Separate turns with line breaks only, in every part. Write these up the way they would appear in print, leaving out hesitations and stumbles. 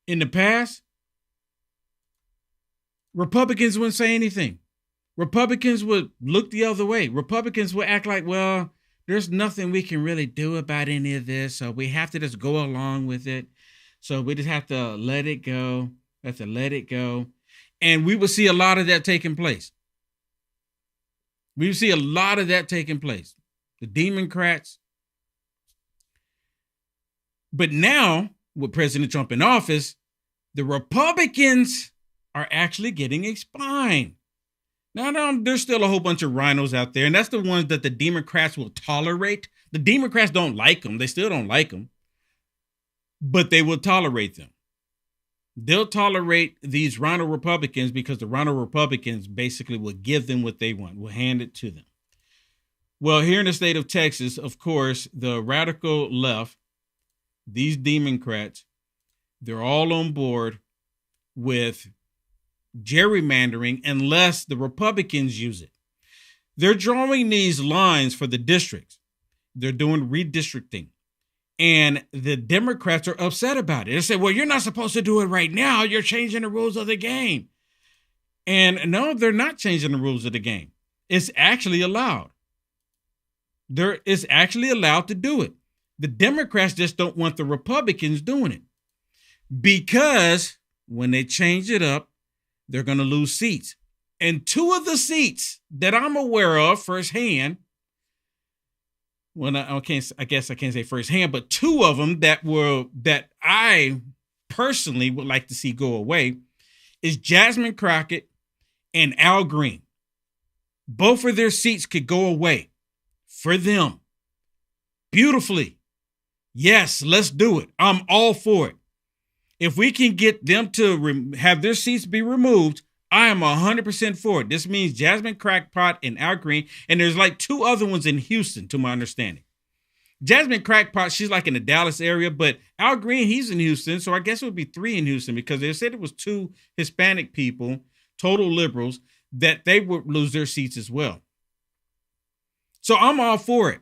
In the past, Republicans wouldn't say anything. Republicans would look the other way. Republicans would act like, well, there's nothing we can really do about any of this, so we have to just go along with it. So we just have to let it go. We have to let it go. And we would see a lot of that taking place. We would see a lot of that taking place. The Democrats. But now, with President Trump in office, the Republicans are actually getting a spine. Now, there's still a whole bunch of rhinos out there, and that's the ones that the Democrats will tolerate. The Democrats don't like them. They still don't like them. But they will tolerate them. They'll tolerate these rhino Republicans because the rhino Republicans basically will give them what they want, will hand it to them. Well, here in the state of Texas, of course, the radical left, these Democrats, they're all on board with gerrymandering unless the Republicans use it. They're drawing these lines for the districts. They're doing redistricting. And the Democrats are upset about it. They say, well, you're not supposed to do it right now. You're changing the rules of the game. And no, they're not changing the rules of the game. It's actually allowed. It's actually allowed to do it. The Democrats just don't want the Republicans doing it. Because when they change it up, they're going to lose seats. And two of the seats that I'm aware of firsthand, well, I guess I can't say firsthand, but two of them that I personally would like to see go away is Jasmine Crockett and Al Green. Both of their seats could go away for them. Beautifully. Yes, let's do it. I'm all for it. If we can get them to have their seats be removed, I am 100% for it. This means Jasmine Crackpot and Al Green, and there's like two other ones in Houston, to my understanding. Jasmine Crackpot, she's like in the Dallas area, but Al Green, he's in Houston, so I guess it would be 3 in Houston because they said it was 2 Hispanic people, total liberals, that they would lose their seats as well. So I'm all for it.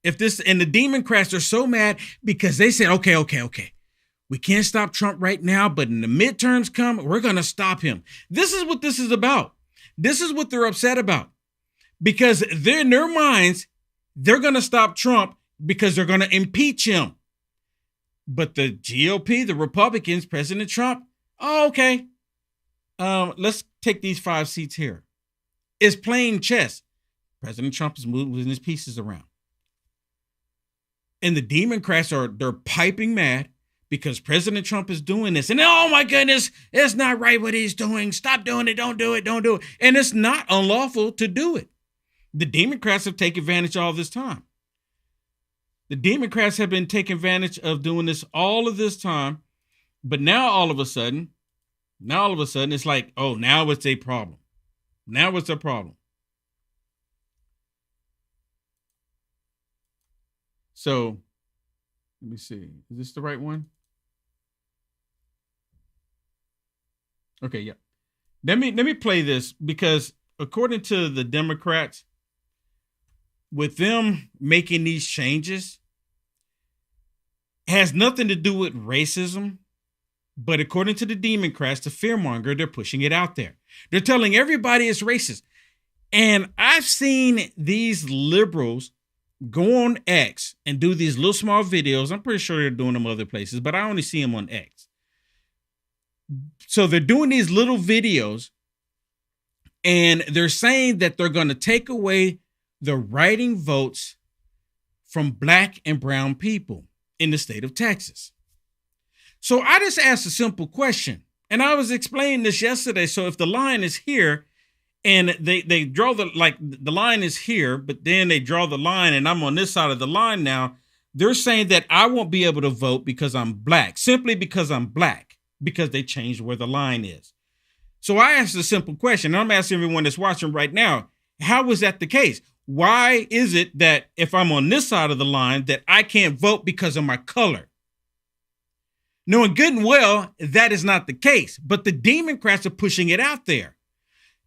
And the Democrats are so mad because they said, okay. We can't stop Trump right now, but when the midterms come, we're going to stop him. This is what this is about. This is what they're upset about. Because they're in their minds, they're going to stop Trump because they're going to impeach him. But the GOP, the Republicans, President Trump, okay. Let's take these 5 seats here. It's playing chess. President Trump is moving his pieces around. And the Democrats they're piping mad because President Trump is doing this. And oh my goodness, it's not right what he's doing. Stop doing it. Don't do it. Don't do it. And it's not unlawful to do it. The Democrats have taken advantage all this time. The Democrats have been taking advantage of doing this all of this time. But now all of a sudden, it's like, oh, now it's a problem. Now it's a problem. So let me see. Is this the right one? Okay, yeah. Let me play this because according to the Democrats, with them making these changes, has nothing to do with racism. But according to the Democrats, the fearmonger, they're pushing it out there. They're telling everybody it's racist. And I've seen these liberals go on X and do these little small videos. I'm pretty sure they're doing them other places, but I only see them on X. So they're doing these little videos and they're saying that they're going to take away the writing votes from black and brown people in the state of Texas. So I just asked a simple question, and I was explaining this yesterday. So if the line is here and they draw the line is here, but then they draw the line and I'm on this side of the line now, they're saying that I won't be able to vote because I'm black, simply because I'm black, because they changed where the line is. So I asked a simple question, and I'm asking everyone that's watching right now, how is that the case? Why is it that if I'm on this side of the line that I can't vote because of my color? Knowing good and well, that is not the case, but the Democrats are pushing it out there,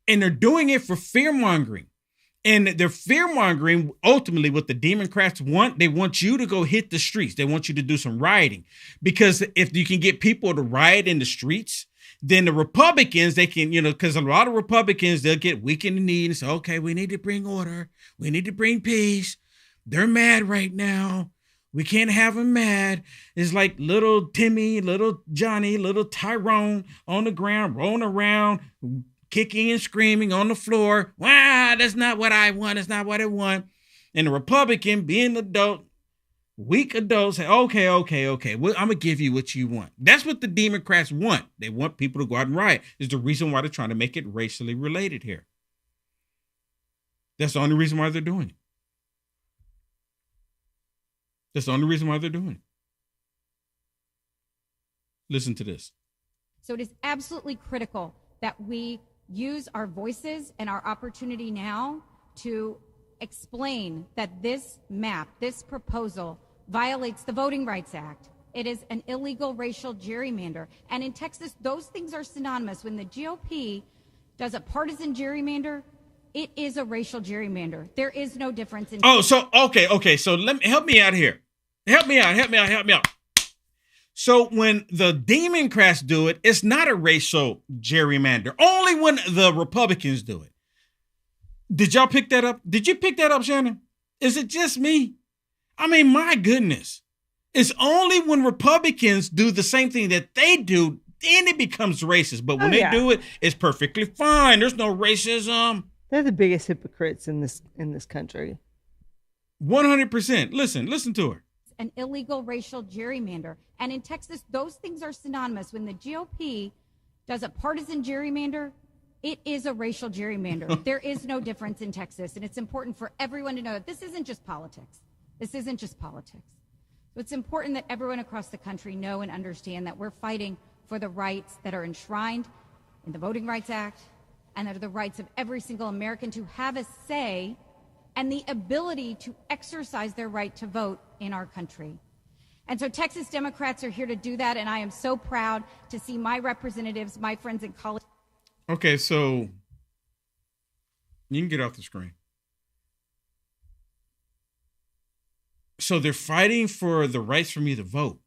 and they're doing it for fear mongering. And they're fear-mongering, ultimately, what the Democrats want. They want you to go hit the streets. They want you to do some rioting. Because if you can get people to riot in the streets, then the Republicans, they can, because a lot of Republicans, they'll get weak in the knee and say, okay, we need to bring order. We need to bring peace. They're mad right now. We can't have them mad. It's like little Timmy, little Johnny, little Tyrone on the ground, rolling around, kicking and screaming on the floor. Wow, that's not what I want. That's not what I want. And the Republican, being adult, weak adults, say, okay. Well, I'm going to give you what you want. That's what the Democrats want. They want people to go out and riot. Is the reason why they're trying to make it racially related here. That's the only reason why they're doing it. That's the only reason why they're doing it. Listen to this.
So it is absolutely critical that we use our voices and our opportunity now to explain that this map, this proposal, violates the Voting Rights Act. It is an illegal racial gerrymander. And in Texas, those things are synonymous. When the GOP does a partisan gerrymander, it is a racial gerrymander. There is no difference in...
Oh, so, okay. So help me out here. Help me out. So when the Democrats do it, it's not a racial gerrymander. Only when the Republicans do it. Did y'all pick that up? Did you pick that up, Shannon? Is it just me? I mean, my goodness. It's only when Republicans do the same thing that they do, then it becomes racist. But when they do it, it's perfectly fine. There's no racism.
They're the biggest hypocrites in this country.
100%. Listen to her.
An illegal racial gerrymander. And in Texas, those things are synonymous. When the GOP does a partisan gerrymander, it is a racial gerrymander. There is no difference in Texas. And it's important for everyone to know that this isn't just politics. So it's important that everyone across the country know and understand that we're fighting for the rights that are enshrined in the Voting Rights Act and that are the rights of every single American to have a say and the ability to exercise their right to vote in our country. And so Texas Democrats are here to do that, and I am so proud to see my representatives, my friends and colleagues.
Okay, so you can get off the screen. So they're fighting for the rights for me to vote.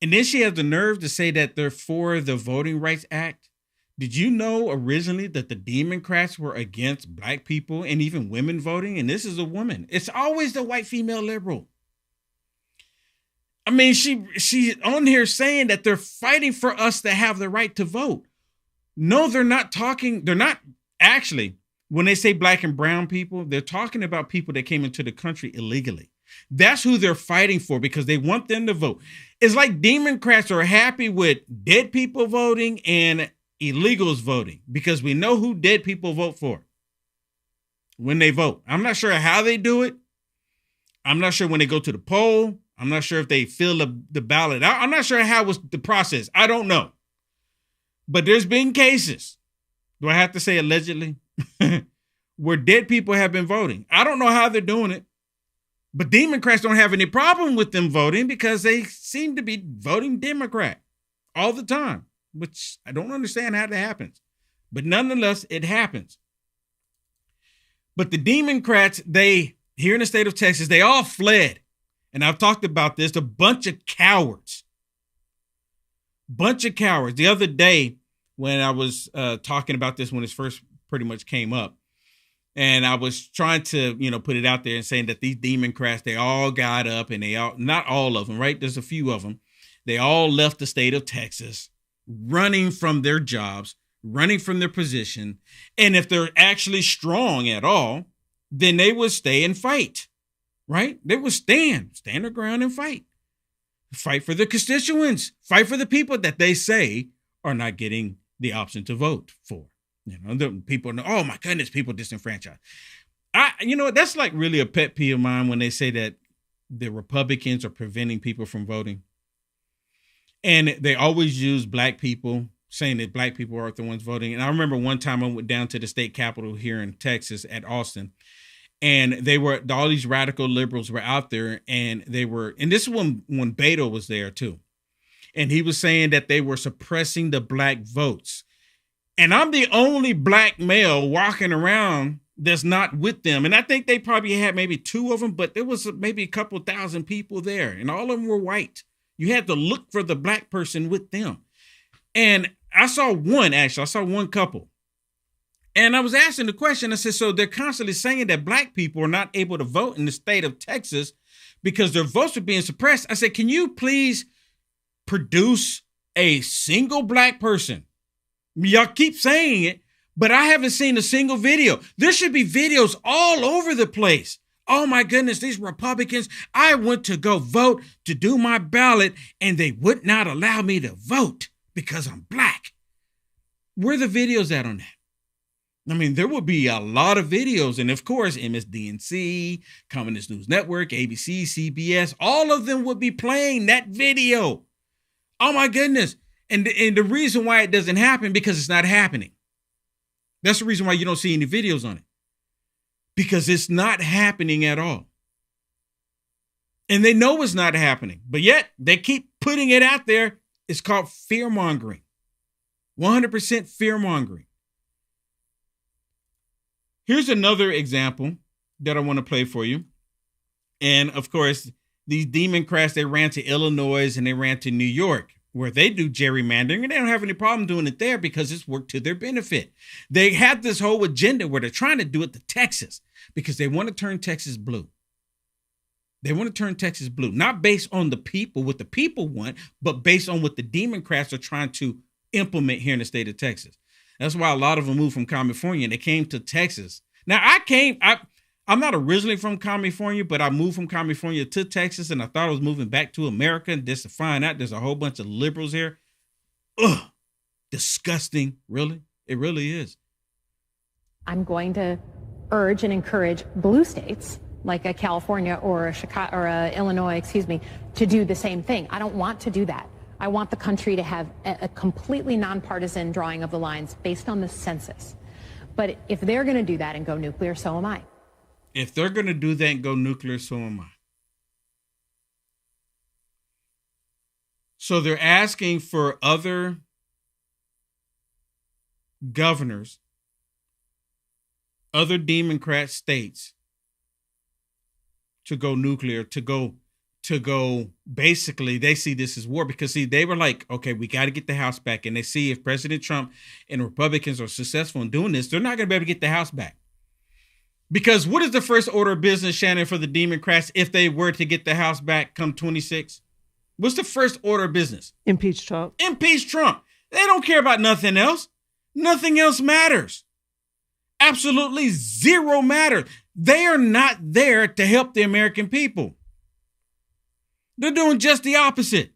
And then she has the nerve to say that they're for the Voting Rights Act. Did you know originally that the Democrats were against black people and even women voting? And this is a woman. It's always the white female liberal. I mean, she's on here saying that they're fighting for us to have the right to vote. No, they're not talking. They're not actually, when they say black and brown people, they're talking about people that came into the country illegally. That's who they're fighting for because they want them to vote. It's like Democrats are happy with dead people voting and illegals voting because we know who dead people vote for when they vote. I'm not sure how they do it. I'm not sure when they go to the poll. I'm not sure if they fill the ballot out. I'm not sure how was the process. I don't know. But there's been cases, do I have to say allegedly, where dead people have been voting. I don't know how they're doing it. But Democrats don't have any problem with them voting because they seem to be voting Democrat all the time, which I don't understand how that happens. But nonetheless, it happens. But the Democrats, here in the state of Texas, they all fled. And I've talked about this, a bunch of cowards. The other day when I was talking about this when it first pretty much came up, and I was trying to, put it out there and saying that these Democrats, they all got up and not all of them, right? There's a few of them. They all left the state of Texas, running from their jobs, running from their position. And if they're actually strong at all, then they would stay and fight, right? They would stand their ground and fight for the constituents, fight for the people that they say are not getting the option to vote for. The people know, oh my goodness, people disenfranchised. That's like really a pet peeve of mine when they say that the Republicans are preventing people from voting. And they always use black people, saying that black people are the ones voting. And I remember one time I went down to the state capitol here in Texas at Austin, and all these radical liberals were out there, and this is when Beto was there too. And he was saying that they were suppressing the black votes. And I'm the only black male walking around that's not with them. And I think they probably had maybe 2 of them, but there was maybe a couple thousand people there, and all of them were white. You had to look for the black person with them. And I saw one couple. And I was asking the question, I said, so they're constantly saying that black people are not able to vote in the state of Texas because their votes are being suppressed. I said, can you please produce a single black person? Y'all keep saying it, but I haven't seen a single video. There should be videos all over the place. Oh my goodness, these Republicans, I went to go vote to do my ballot and they would not allow me to vote because I'm black. Where are the videos at on that? I mean, there would be a lot of videos. And of course, MSDNC, Communist News Network, ABC, CBS, all of them would be playing that video. Oh my goodness. And the reason why it doesn't happen, because it's not happening. That's the reason why you don't see any videos on it. Because it's not happening at all. And they know it's not happening, but yet they keep putting it out there. It's called fear mongering. 100% fear mongering. Here's another example that I want to play for you. And of course, these Democrats, they ran to Illinois and they ran to New York, where they do gerrymandering, and they don't have any problem doing it there because it's worked to their benefit. They have this whole agenda where they're trying to do it to Texas because they want to turn Texas blue. They want to turn Texas blue, not based on the people, what the people want, but based on what the Democrats are trying to implement here in the state of Texas. That's why a lot of them moved from California and they came to Texas. Now, I'm not originally from California, but I moved from California to Texas, and I thought I was moving back to America, and just to find out there's a whole bunch of liberals here. Ugh, disgusting. Really? It really is.
I'm going to urge and encourage blue states like a California or a Chicago or a Illinois, to do the same thing. I don't want to do that. I want the country to have a completely nonpartisan drawing of the lines based on the census. But if they're going to do that and go nuclear, so am I.
If they're going to do that and go nuclear, so am I. So they're asking for other governors, other Democrat states to go nuclear, to go, basically, they see this as war because, see, they were like, okay, we got to get the House back. And they see if President Trump and Republicans are successful in doing this, they're not going to be able to get the House back. Because what is the first order of business, Shannon, for the Democrats if they were to get the House back come 26? What's the first order of business?
Impeach Trump.
Impeach Trump. They don't care about nothing else. Nothing else matters. Absolutely zero matters. They are not there to help the American people. They're doing just the opposite.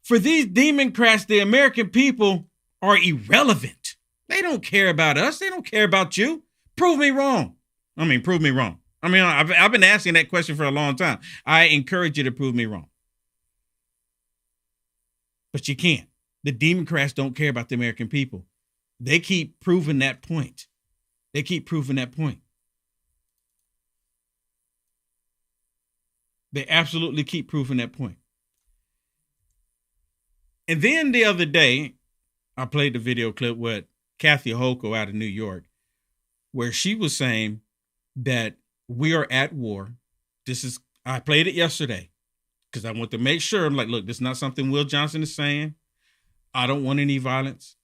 For these Democrats, the American people are irrelevant. They don't care about us. They don't care about you. Prove me wrong. Prove me wrong. I've been asking that question for a long time. I encourage you to prove me wrong. But you can't. The Democrats don't care about the American people. They keep proving that point. They keep proving that point. They absolutely keep proving that point. And then the other day, I played the video clip with Kathy Hochul out of New York, where she was saying that we are at war. I played it yesterday because I want to make sure, I'm like, look, this is not something Will Johnson is saying. I don't want any violence.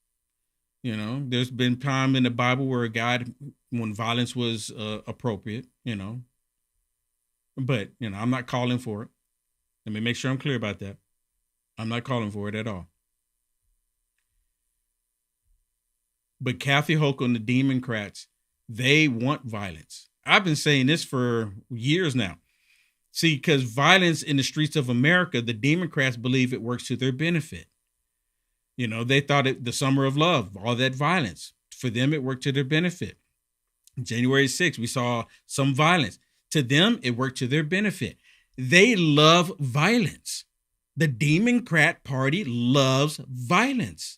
You know, there's been time in the Bible where God, when violence was appropriate, but, I'm not calling for it. Let me make sure I'm clear about that. I'm not calling for it at all. But Kathy Hochul and the Democrats, they want violence. I've been saying this for years now. See, because violence in the streets of America, the Democrats believe it works to their benefit. They thought the summer of love, all that violence, for them, it worked to their benefit. January 6th, we saw some violence. To them, it worked to their benefit. They love violence. The Democrat Party loves violence.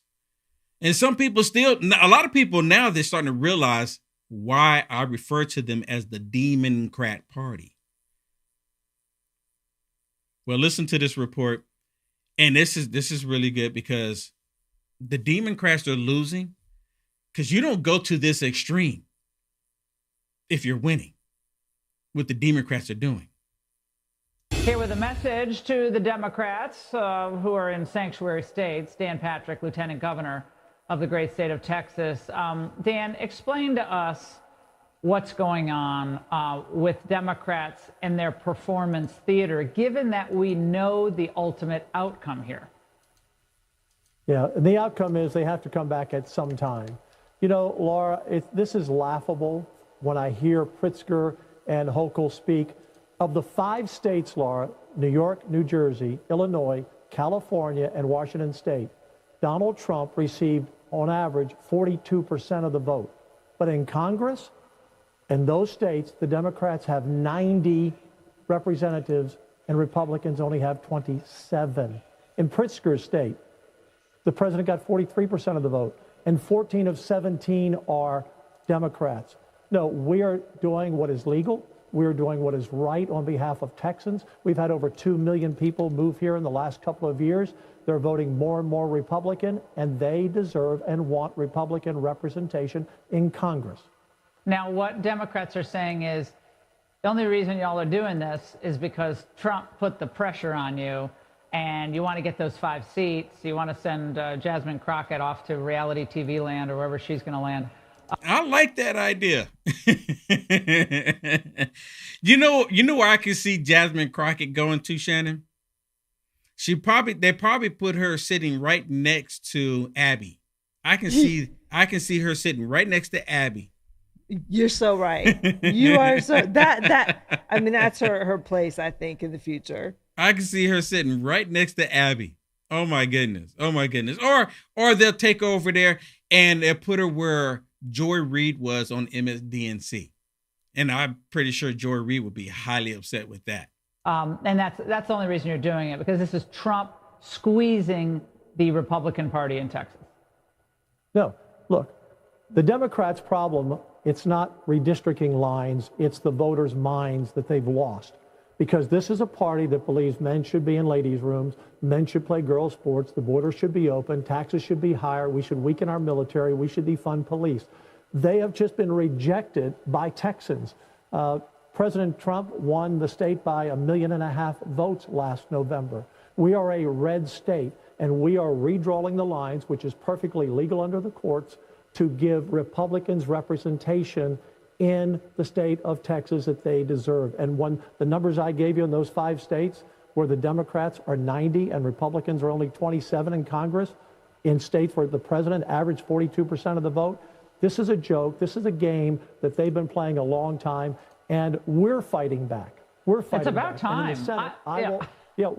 And some people a lot of people now, they're starting to realize why I refer to them as the Democrat Party. Well, listen to this report. And this is really good because the Democrats are losing because you don't go to this extreme. if you're winning, what the Democrats are doing.
Here with a message to the Democrats who are in sanctuary states. Dan Patrick, Lieutenant Governor of the great state of Texas. Dan, explain to us what's going on with Democrats and their performance theater, given that we know the ultimate outcome here.
Yeah, the outcome is they have to come back at some time. You know, Laura, this is laughable when I hear Pritzker and Hochul speak. Of the 5 states, Laura, New York, New Jersey, Illinois, California, and Washington State, Donald Trump received, on average, 42% of the vote. But in Congress, in those states, the Democrats have 90 representatives and Republicans only have 27. In Pritzker's state, the president got 43% of the vote, and 14 of 17 are Democrats. No, we are doing what is legal. We're doing what is right on behalf of Texans. We've had over 2 million people move here in the last couple of years. They're voting more and more Republican, and they deserve and want Republican representation in Congress.
Now, what Democrats are saying is the only reason y'all are doing this is because Trump put the pressure on you, and you want to get those 5 seats. You want to send Jasmine Crockett off to reality TV land or wherever she's going to land.
I like that idea. You know where I can see Jasmine Crockett going to, Shannon? They probably put her sitting right next to Abby. I can see her sitting right next to Abby.
You're so right. You are so that I mean, that's her place, I think, in the future.
I can see her sitting right next to Abby. Oh my goodness. Oh my goodness. Or they'll take over there and they'll put her where Joy Reid was on MSDNC. And I'm pretty sure Joy Reid would be highly upset with that.
And that's the only reason you're doing it, because this is Trump squeezing the Republican Party in Texas.
No, look, the Democrats' problem, it's not redistricting lines, it's the voters' minds that they've lost. Because this is a party that believes men should be in ladies' rooms, men should play girls' sports, the border should be open, taxes should be higher, we should weaken our military, we should defund police. They have just been rejected by Texans. President Trump won the state by 1.5 million votes last November. We are a red state, and we are redrawing the lines, which is perfectly legal under the courts, to give Republicans representation in the state of Texas that they deserve. And when the numbers I gave you in those 5 states, where the Democrats are 90 and Republicans are only 27 in Congress, in states where the president averaged 42% of the vote, this is a joke. This is a game that they've been playing a long time, and we're fighting back. We're fighting back.
It's about time.
And in the Senate,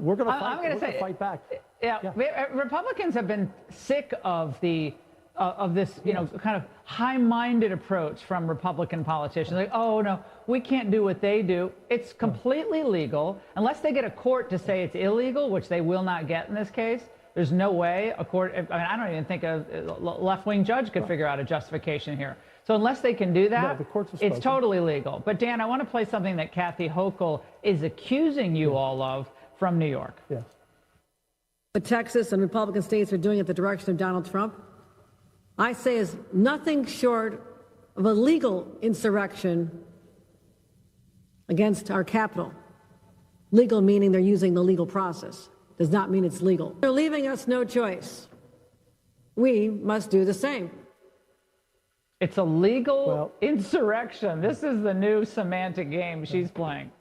we're going to fight back.
Yeah, Republicans have been sick of this, kind of high-minded approach from Republican politicians. Like, oh, no, we can't do what they do. It's completely legal. Unless they get a court to say it's illegal, which they will not get in this case, there's no way a court, I don't even think a left-wing judge could figure out a justification here. So unless they can do that, it's totally legal. But, Dan, I want to play something that Kathy Hochul is accusing you all of from New York.
Yes.
What Texas and Republican states are doing at the direction of Donald Trump, I say, is nothing short of a legal insurrection against our capital. Legal meaning they're using the legal process. Does not mean it's legal. They're leaving us no choice. We must do the same.
It's a legal insurrection. This is the new semantic game she's playing.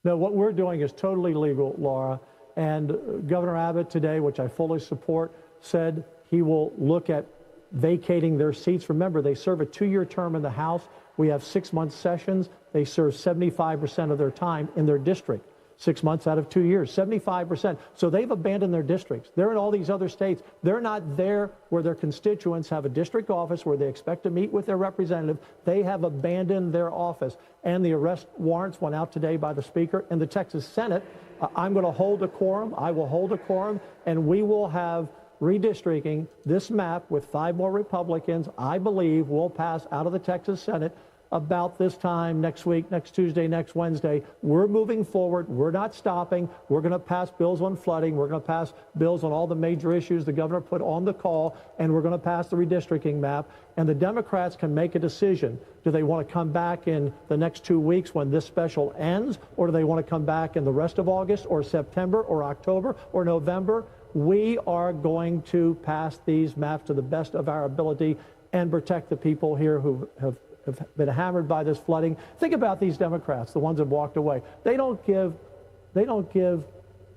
No, what we're doing is totally legal, Laura. And Governor Abbott today, which I fully support, said he will look at vacating their seats. Remember, they serve a 2-year term in the House. We have 6-month sessions. They serve 75% of their time in their district. 6 months out of 2 years, 75%. So they've abandoned their districts. They're in all these other states. They're not there where their constituents have a district office where they expect to meet with their representative. They have abandoned their office. And the arrest warrants went out today by the Speaker in the Texas Senate. I'm going to hold a quorum. I will hold a quorum, and we will have redistricting. This map with 5 more Republicans, I believe, will pass out of the Texas Senate about this time next week, next Tuesday, next Wednesday. We're moving forward. We're not stopping. We're going to pass bills on flooding. We're going to pass bills on all the major issues the governor put on the call, and we're going to pass the redistricting map. And the Democrats can make a decision. Do they want to come back in the next 2 weeks when this special ends, or do they want to come back in the rest of August or September or October or November? We are going to pass these maps to the best of our ability and protect the people here who have been hammered by this flooding. Think about these Democrats, the ones that walked away. They don't give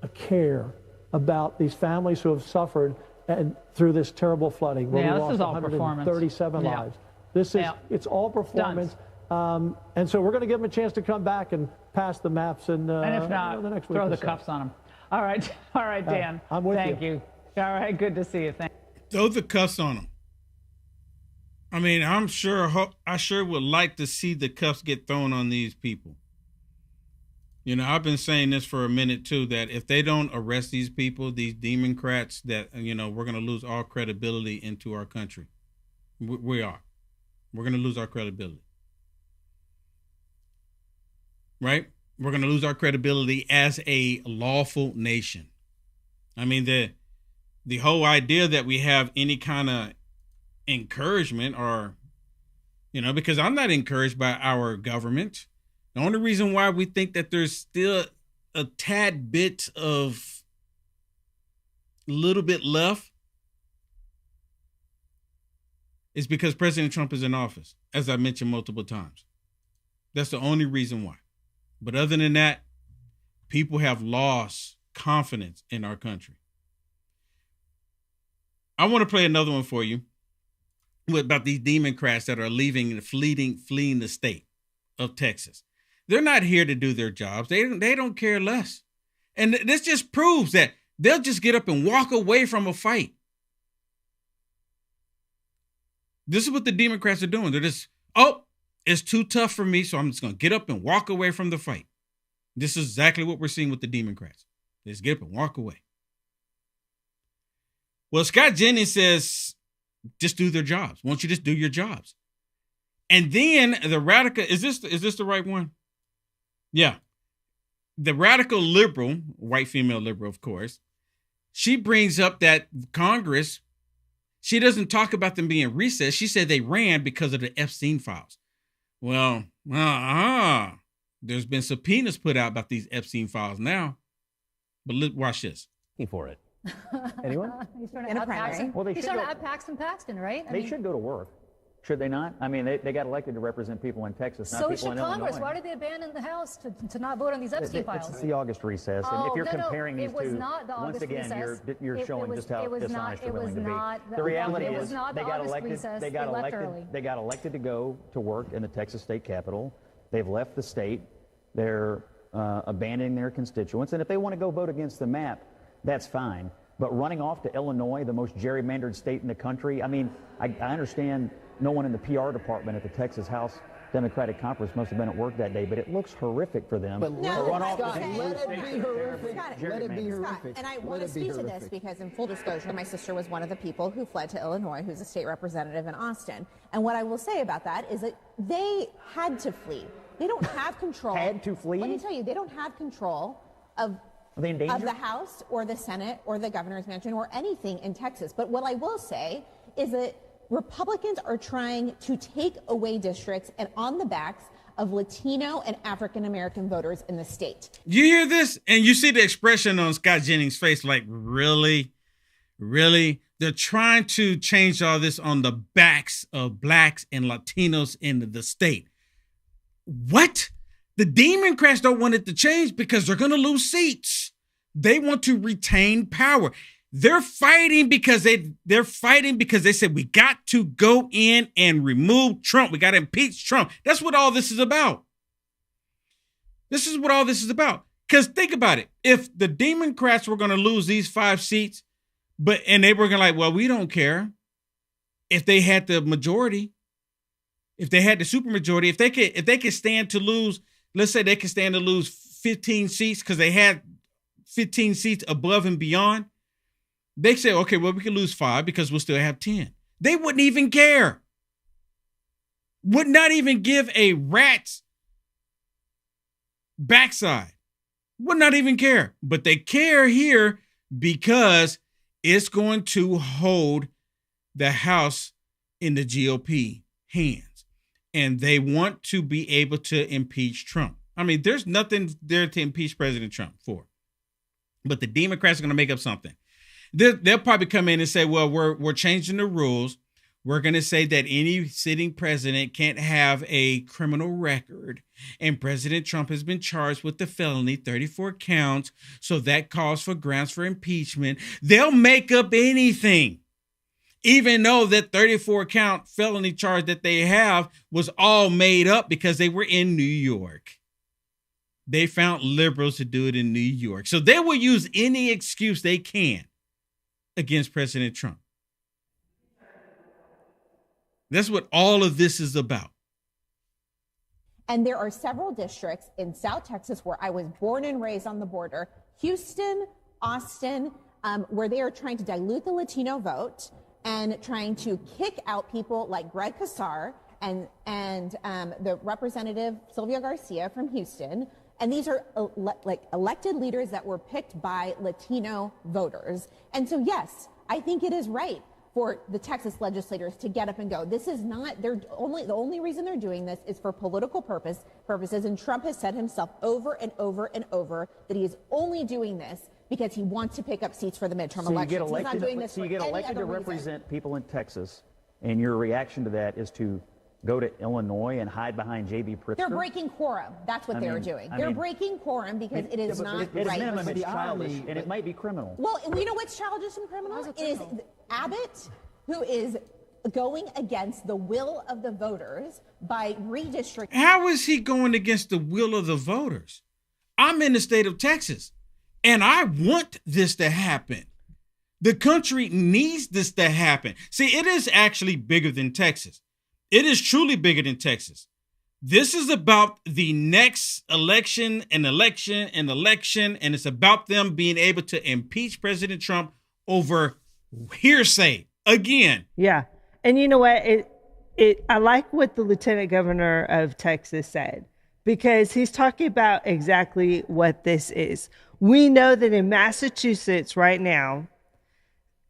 a care about these families who have suffered and through this terrible flooding. Where we lost 137 lives. This is it's all performance. And so we're going to give them a chance to come back and pass the maps and
if not,
the next week
throw the
so.
cuffs on them. All right, Dan.
I'm with
Thank you. All right, good to see you. Thank you.
Throw the cuffs on them. I mean, I sure would like to see the cuffs get thrown on these people. You know, I've been saying this for a minute too, that if they don't arrest these people, these Democrats, that, you know, we're going to lose all credibility into our country. We are. We're going to lose our credibility. Right? We're going to lose our credibility as a lawful nation. I mean, the whole idea that we have any kind of encouragement or, you know, because I'm not encouraged by our government. The only reason why we think that there's still a tad bit of little bit left is because President Trump is in office, as I mentioned multiple times. That's the only reason why. But other than that, people have lost confidence in our country. I want to play another one for you about these Democrats that are fleeing the state of Texas. They're not here to do their jobs. They don't care less. And this just proves that they'll just get up and walk away from a fight. This is what the Democrats are doing. They're just, it's too tough for me, so I'm just going to get up and walk away from the fight. This is exactly what we're seeing with the Democrats. They just get up and walk away. Well, Scott Jennings says, just do their jobs. Won't you just do your jobs? And then the radical, is this the right one? Yeah. The radical liberal, white female liberal, of course, she brings up that Congress, she doesn't talk about them being recessed. She said they ran because of the Epstein files. Well, there's been subpoenas put out about these Epstein files now. But watch this.
For it. Anyone?
He's trying to out Paxton, right?
They should go to work. Should they not? I mean, they got elected to represent people in Texas, not people in Illinois. So should Congress.
Why did they abandon the House to not vote on these Epstein files?
It's the August recess. And if you're comparing these two, once again, you're showing just how dishonest you're willing to be. The reality is they got elected to go to work in the Texas state capitol. They've left the state. They're abandoning their constituents. And if they want to go vote against the map, that's fine. But running off to Illinois, the most gerrymandered state in the country, I mean, I understand no one in the PR department at the Texas House Democratic Conference must have been at work that day, but it looks horrific for them to run off to
let it be horrific. Let it be horrific. And I want to speak to this because, in full disclosure, my sister was one of the people who fled to Illinois, who's a state representative in Austin. And what I will say about that is that they had to flee. They don't have control.
Had to flee?
Let me tell you, they don't have control of the House or the Senate or the governor's mansion or anything in Texas. But what I will say is that Republicans are trying to take away districts and on the backs of Latino and African-American voters in the state.
You hear this? And you see the expression on Scott Jennings' face, like, really? Really? They're trying to change all this on the backs of blacks and Latinos in the state. What? The Democrats don't want it to change because they're going to lose seats. They want to retain power. They're fighting because they said we got to go in and remove Trump. We got to impeach Trump. That's what all this is about. This is what all this is about. Because think about it. If the Democrats were going to lose these 5 seats, and they were going to like, well, we don't care if they had the majority, if they had the supermajority, if they could stand to lose, let's say they could stand to lose 15 seats because they had 15 seats above and beyond. They say, okay, well, we can lose 5 because we'll still have 10. They wouldn't even care. would not even give a rat's backside, would not even care. But they care here because it's going to hold the House in the GOP hands. And they want to be able to impeach Trump. I mean, there's nothing there to impeach President Trump for. But the Democrats are going to make up something. They'll probably come in and say, well, we're changing the rules. We're going to say that any sitting president can't have a criminal record. And President Trump has been charged with the felony, 34 counts. So that calls for grounds for impeachment. They'll make up anything, even though that 34 count felony charge that they have was all made up because they were in New York. They found liberals to do it in New York. So they will use any excuse they can against President Trump. That's what all of this is about.
And there are several districts in South Texas where I was born and raised on the border, Houston, Austin, where they are trying to dilute the Latino vote and trying to kick out people like Greg Casar and the representative Sylvia Garcia from Houston. And these are elected leaders that were picked by Latino voters. And so, yes, I think it is right for the Texas legislators to get up and go. This is not, the only reason they're doing this is for political purposes. And Trump has said himself over and over and over that he is only doing this because he wants to pick up seats for the midterm elections. He's not doing this
so you get elected to represent people in Texas, and your reaction to that is to go to Illinois and hide behind J.B. Pritzker?
They're breaking quorum. That's what they're doing. They're breaking quorum because it is not right.
At a minimum, it's childish, and it might be criminal.
Well, you know what's childish and criminal? It is Abbott, who is going against the will of the voters by redistricting.
How is he going against the will of the voters? I'm in the state of Texas, and I want this to happen. The country needs this to happen. See, it is actually bigger than Texas. It is truly bigger than Texas. This is about the next election, and it's about them being able to impeach President Trump over hearsay again.
Yeah. And you know what? I like what the lieutenant governor of Texas said, because he's talking about exactly what this is. We know that in Massachusetts right now,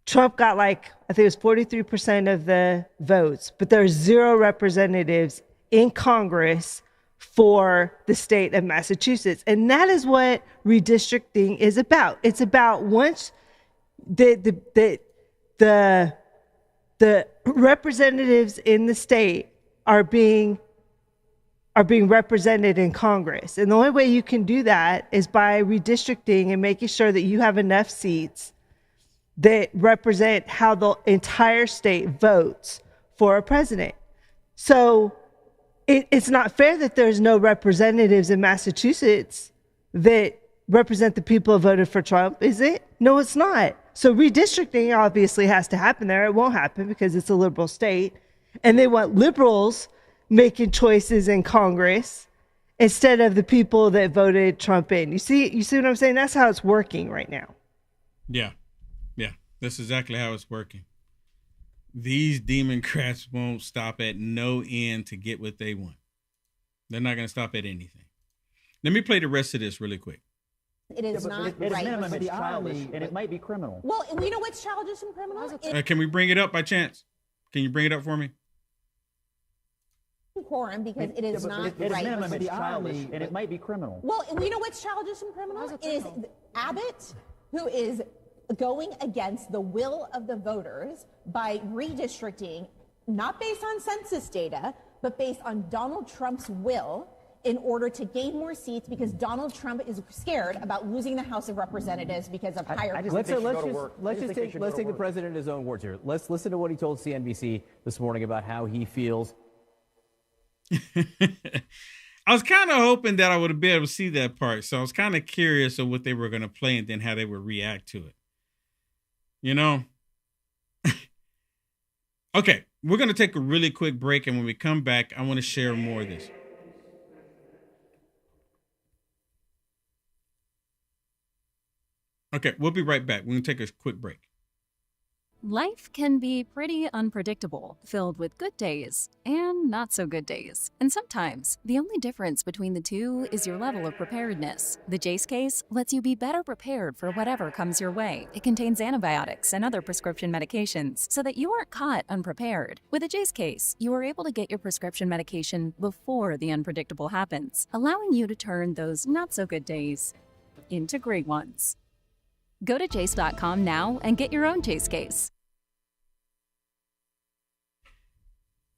Trump got I think it was 43% of the votes, but there are 0 representatives in Congress for the state of Massachusetts. And that is what redistricting is about. It's about once the representatives in the state are being represented in Congress. And the only way you can do that is by redistricting and making sure that you have enough seats that represent how the entire state votes for a president. So it's not fair that there's no representatives in Massachusetts that represent the people who voted for Trump, is it? No, it's not. So redistricting obviously has to happen there. It won't happen because it's a liberal state. And they want liberals making choices in Congress instead of the people that voted Trump in. You see what I'm saying? That's how it's working right now.
Yeah. That's exactly how it's working. These Democrats won't stop at no end to get what they want. They're not going to stop at anything. Let me play the rest of this really quick.
It is not right.
At a minimum, it's childish, and it might be criminal.
Well, you know what's childish and criminal?
Can we bring it up by chance? Can you bring it up for me?
Quorum because it is not right.
At a minimum, it's childish, and it might be criminal.
Well, you know what's childish and criminal? It is Abbott, who is going against the will of the voters by redistricting, not based on census data, but based on Donald Trump's will in order to gain more seats because Donald Trump is scared about losing the House of Representatives because of higher.
Let's take the president in his own words here. Let's listen to what he told CNBC this morning about how he feels.
I was kind of hoping that I would be able to see that part. So I was kind of curious of what they were going to play and then how they would react to it. You know? Okay, we're going to take a really quick break. And when we come back, I want to share more of this. Okay, we'll be right back. We're going to take a quick break.
Life can be pretty unpredictable, filled with good days and not so good days. And sometimes, the only difference between the two is your level of preparedness. The Jace case lets you be better prepared for whatever comes your way. It contains antibiotics and other prescription medications so that you aren't caught unprepared. With a Jace case, you are able to get your prescription medication before the unpredictable happens, allowing you to turn those not so good days into great ones. Go to Jace.com now and get your own Jace case.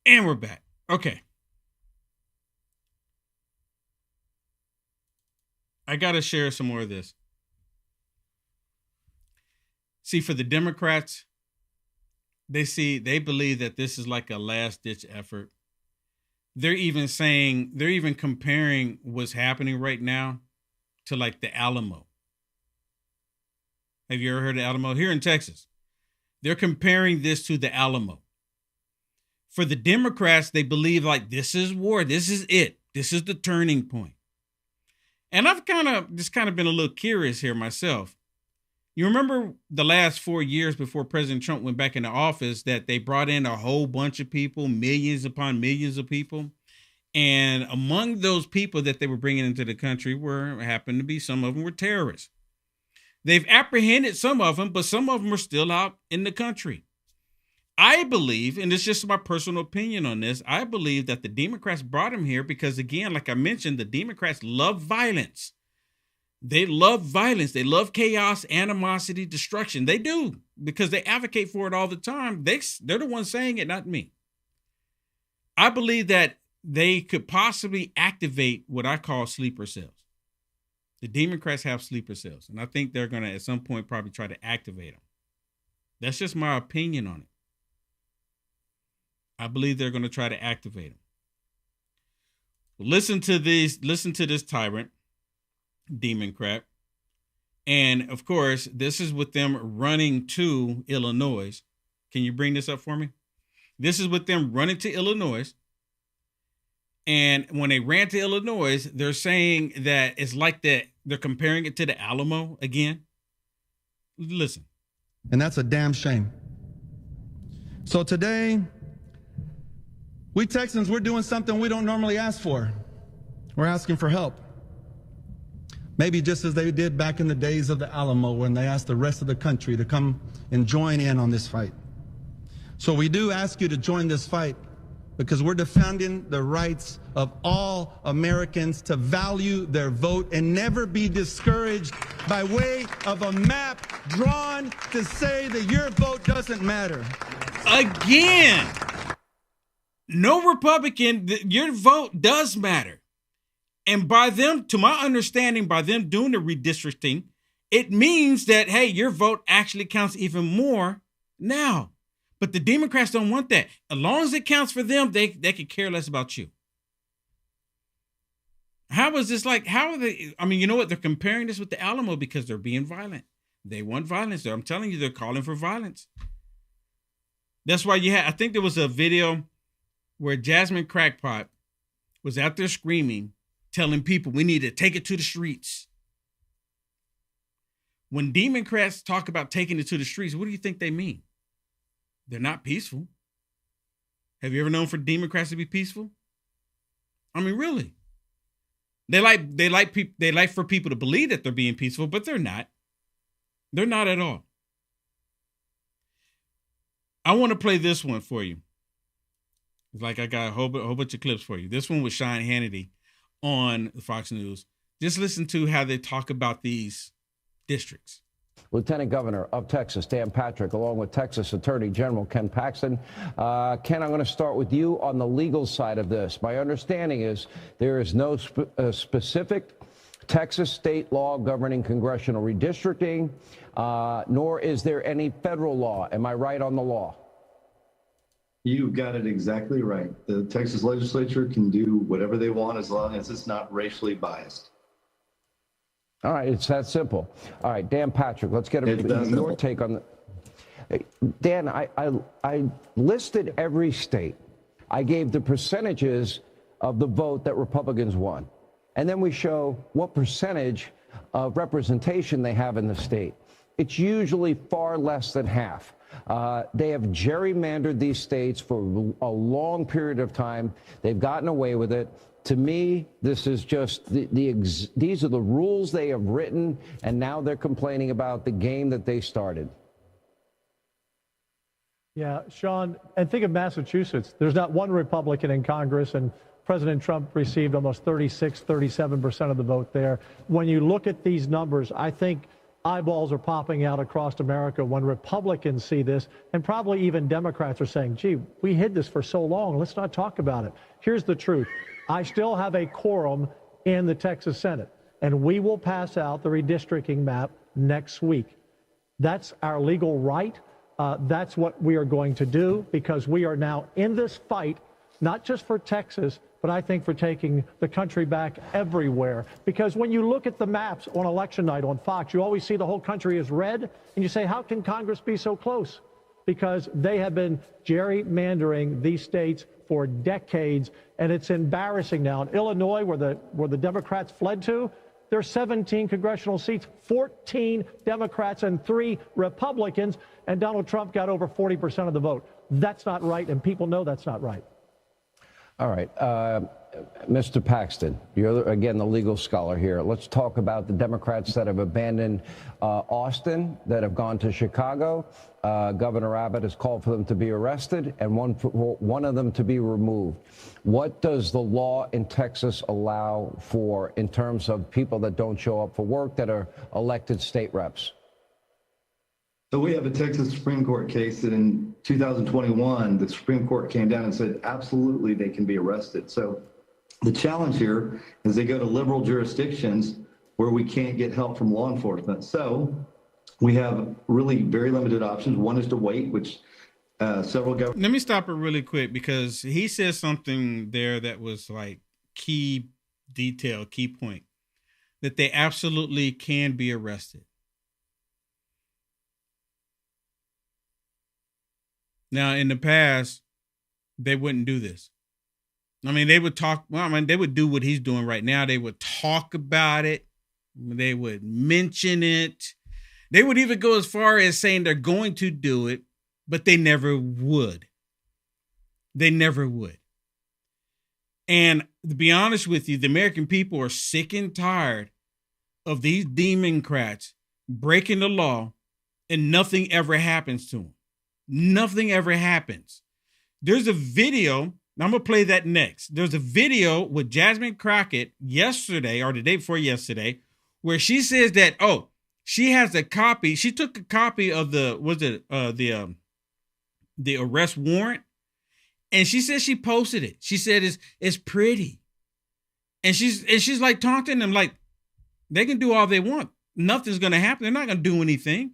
And we're back. Okay. I got to share some more of this. See, for the Democrats, they believe that this is like a last-ditch effort. They're even comparing what's happening right now to like the Alamo. Have you ever heard of Alamo? Here in Texas, they're comparing this to the Alamo. For the Democrats, they believe like this is war. This is it. This is the turning point. And I've kind of been a little curious here myself. You remember the last 4 years before President Trump went back into office that they brought in a whole bunch of people, millions upon millions of people. And among those people that they were bringing into the country happened to be some of them were terrorists. They've apprehended some of them, but some of them are still out in the country. I believe, and it's just my personal opinion on this, I believe that the Democrats brought him here because, again, like I mentioned, the Democrats love violence. They love violence. They love chaos, animosity, destruction. They do, because they advocate for it all the time. They're the ones saying it, not me. I believe that they could possibly activate what I call sleeper cells. The Democrats have sleeper cells, and I think they're going to, at some point, probably try to activate them. That's just my opinion on it. I believe they're going to try to activate them. Listen to this tyrant, Democrat. And, of course, this is with them running to Illinois. Can you bring this up for me? This is with them running to Illinois. And when they ran to Illinois, they're saying that it's like that. They're comparing it to the Alamo again. Listen.
And that's a damn shame. So today, we Texans, we're doing something we don't normally ask for. We're asking for help. Maybe just as they did back in the days of the Alamo when they asked the rest of the country to come and join in on this fight. So we do ask you to join this fight, because we're defending the rights of all Americans to value their vote and never be discouraged by way of a map drawn to say that your vote doesn't matter.
Again, no Republican, your vote does matter. And by them, to my understanding, by them doing the redistricting, it means that, hey, your vote actually counts even more now. But the Democrats don't want that. As long as it counts for them, they could care less about you. How is this like? How are they? I mean, you know what? They're comparing this with the Alamo because they're being violent. They want violence. I'm telling you, they're calling for violence. That's why I think there was a video where Jasmine Crackpot was out there screaming, telling people we need to take it to the streets. When Democrats talk about taking it to the streets, what do you think they mean? They're not peaceful. Have you ever known for Democrats to be peaceful? I mean, really? They like for people to believe that they're being peaceful, but they're not. They're not at all. I want to play this one for you. It's like I got a whole bunch of clips for you. This one was Sean Hannity on Fox News. Just listen to how they talk about these districts.
Lieutenant Governor of Texas, Dan Patrick, along with Texas Attorney General Ken Paxton. Ken, I'm going to start with you on the legal side of this. My understanding is there is no specific Texas state law governing congressional redistricting, nor is there any federal law. Am I right on the law?
You got it exactly right. The Texas legislature can do whatever they want as long as it's not racially biased.
All right, it's that simple. All right, Dan Patrick, let's get your take on the. Dan, I listed every state. I gave the percentages of the vote that Republicans won. And then we show what percentage of representation they have in the state. it's usually far less than half. They have gerrymandered these states for a long period of time. They've gotten away with it. To me, this is just these are the rules they have written, and now they're complaining about the game that they started.
Yeah, Sean, and think of Massachusetts. There's not one Republican in Congress, and President Trump received almost 37% of the vote there. When you look at these numbers, I think eyeballs are popping out across America when Republicans see this, and probably even Democrats are saying, gee, we hid this for so long. Let's not talk about it. Here's the truth. I still have a quorum in the Texas Senate, and we will pass out the redistricting map next week. That's our legal right. That's what we are going to do, because we are now in this fight, not just for Texas, but I think for taking the country back everywhere. Because when you look at the maps on election night on Fox, you always see the whole country is red, and you say, how can Congress be so close? Because they have been gerrymandering these states for decades, and it's embarrassing now. In Illinois, where the Democrats fled to, there's 17 congressional seats, 14 Democrats and 3 Republicans, and Donald Trump got over 40% of the vote. That's not right, and people know that's not right.
All right. Mr. Paxton, you're, again, the legal scholar here. Let's talk about the Democrats that have abandoned Austin, that have gone to Chicago. Governor Abbott has called for them to be arrested and one of them to be removed. What does the law in Texas allow for in terms of people that don't show up for work that are elected state reps?
So we have a Texas Supreme Court case that in 2021, the Supreme Court came down and said, absolutely, they can be arrested. So the challenge here is they go to liberal jurisdictions where we can't get help from law enforcement. So we have really very limited options. One is to wait, which several governments.
Let me stop it really quick, because he said something there that was like key detail, key point, that they absolutely can be arrested. Now, in the past, they wouldn't do this. I mean, they would talk. Well, I mean, they would do what he's doing right now. They would talk about it. They would mention it. They would even go as far as saying they're going to do it, but they never would. They never would. And to be honest with you, the American people are sick and tired of these Democrats breaking the law and nothing ever happens to them. Nothing ever happens. There's a video. I'm going to play that next. There's a video with Jasmine Crockett yesterday or the day before yesterday where she says that, she has a copy. She took a copy of the arrest warrant, and she said she posted it. She said it's pretty. And she's like taunting them like they can do all they want. Nothing's going to happen. They're not going to do anything.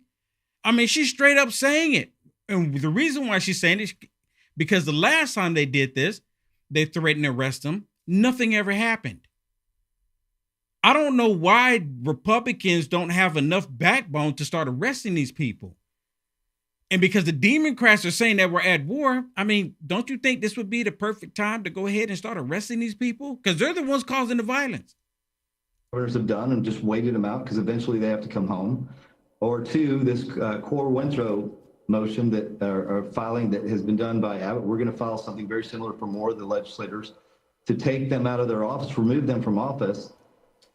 I mean, she's straight up saying it. And the reason why she's saying it is because the last time they did this, they threatened to arrest him. Nothing ever happened. I don't know why Republicans don't have enough backbone to start arresting these people. And because the Democrats are saying that we're at war, I mean, don't you think this would be the perfect time to go ahead and start arresting these people? Because they're the ones causing the violence.
Governors have done and just waited them out because eventually they have to come home. Or two, this core Winthrop motion that are filing that has been done by Abbott. We're going to file something very similar for more of the legislators to take them out of their office, remove them from office,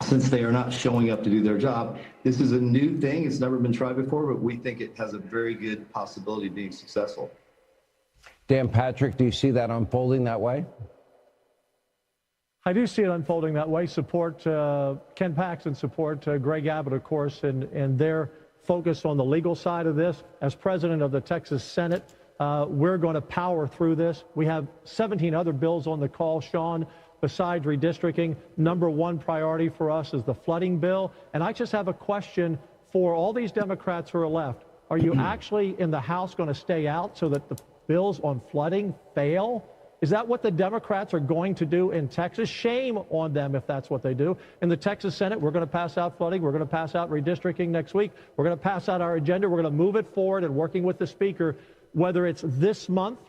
since they are not showing up to do their job. This is a new thing. It's never been tried before, but we think it has a very good possibility of being successful.
Dan Patrick, do you see that unfolding that way?
I do see it unfolding that way. Support Ken Paxton, support Greg Abbott, of course, and their focus on the legal side of this. As president of the Texas Senate, we're going to power through this. We have 17 other bills on the call, Sean. Besides redistricting, number one priority for us is the flooding bill. And I just have a question for all these Democrats who are left. Are you actually in the House going to stay out so that the bills on flooding fail? Is that what the Democrats are going to do in Texas? Shame on them if that's what they do. In the Texas Senate, we're going to pass out flooding. We're going to pass out redistricting next week. We're going to pass out our agenda. We're going to move it forward and working with the Speaker, whether it's this month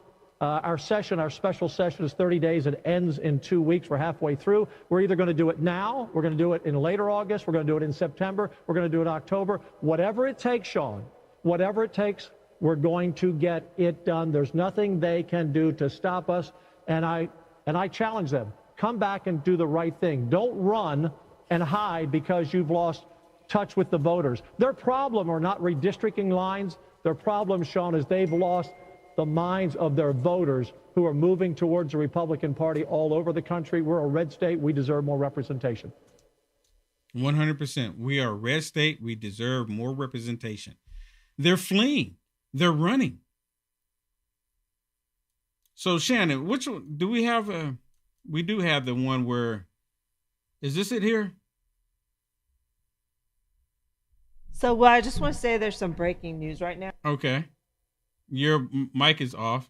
Our special session is 30 days. It ends in 2 weeks. We're halfway through. We're either going to do it now, we're going to do it in later August, we're going to do it in September, we're going to do it in October. Whatever it takes, Sean, whatever it takes, we're going to get it done. There's nothing they can do to stop us. And I challenge them. Come back and do the right thing. Don't run and hide because you've lost touch with the voters. Their problem are not redistricting lines. Their problem, Sean, is they've lost the minds of their voters who are moving towards the Republican Party all over the country. We're a red state. We deserve more representation.
100%. We are a red state. We deserve more representation. They're fleeing. They're running. So, Shannon, which one do we have? We do have the one where, is this it here?
So, well, I just want to say there's some breaking news right now.
Okay. Your mic is off.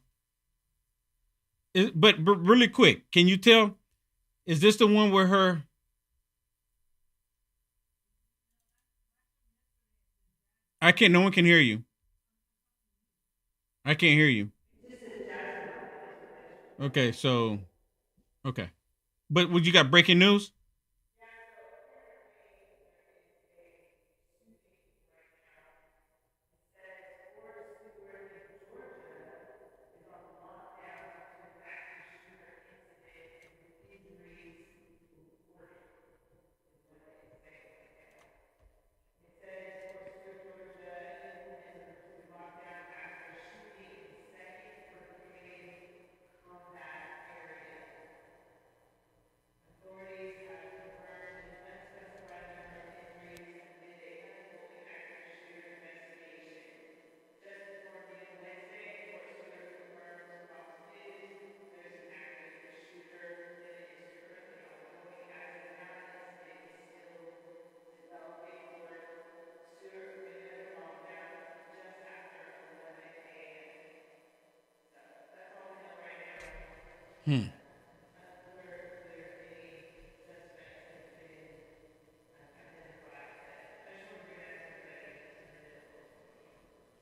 But really quick, can you tell? Is this the one where her? No one can hear you. I can't hear you. Okay, so, okay. But would you got breaking news?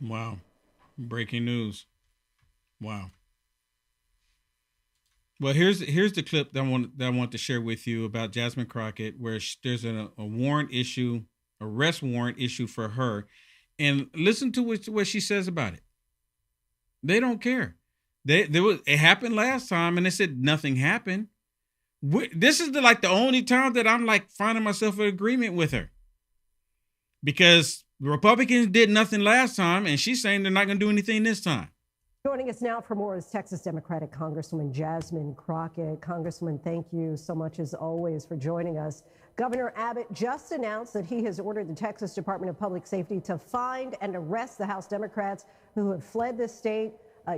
Wow. Breaking news. Wow. Well, here's the clip that I want to share with you about Jasmine Crockett, where there's a warrant issue, arrest warrant issue for her, and listen to what she says about it. They don't care. It happened last time, and they said nothing happened. This is the only time that I'm finding myself in agreement with her, because the Republicans did nothing last time, and she's saying they're not going to do anything this time.
Joining us now for more is Texas Democratic Congresswoman Jasmine Crockett. Congresswoman, thank you so much, as always, for joining us. Governor Abbott just announced that he has ordered the Texas Department of Public Safety to find and arrest the House Democrats who have fled the state.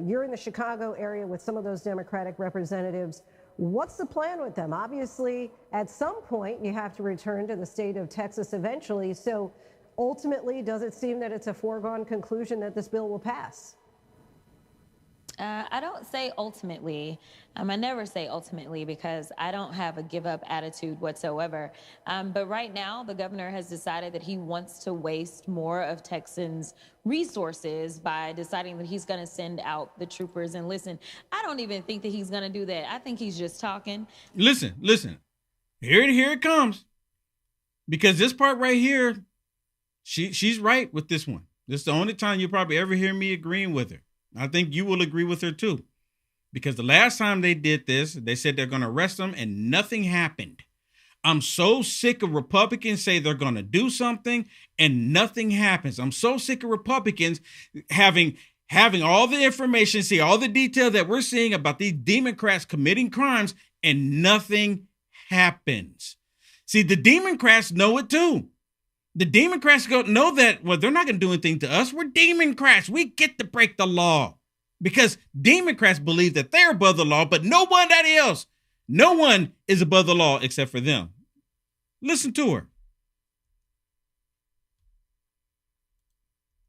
You're in the Chicago area with some of those Democratic representatives. What's the plan with them? Obviously, at some point, you have to return to the state of Texas eventually. So ultimately, does it seem that it's a foregone conclusion that this bill will pass?
I don't say ultimately. I never say ultimately, because I don't have a give up attitude whatsoever. But right now, the governor has decided that he wants to waste more of Texans' resources by deciding that he's going to send out the troopers. And listen, I don't even think that he's going to do that. I think he's just talking. Listen. Here it comes. Because this part right here, she's right with this one. This is the only time you'll probably ever hear me agreeing with her. I think you will agree with her too, because the last time they did this, they said they're going to arrest them and nothing happened. I'm so sick of Republicans say they're going to do something and nothing happens. I'm so sick of Republicans having all the information, see all the detail that we're seeing about these Democrats committing crimes and nothing happens. See, the Democrats know it too. The Democrats know that, well, they're not going to do anything to us. We're Democrats. We get to break the law, because Democrats believe that they're above the law, but nobody else. No one is above the law except for them. Listen to her.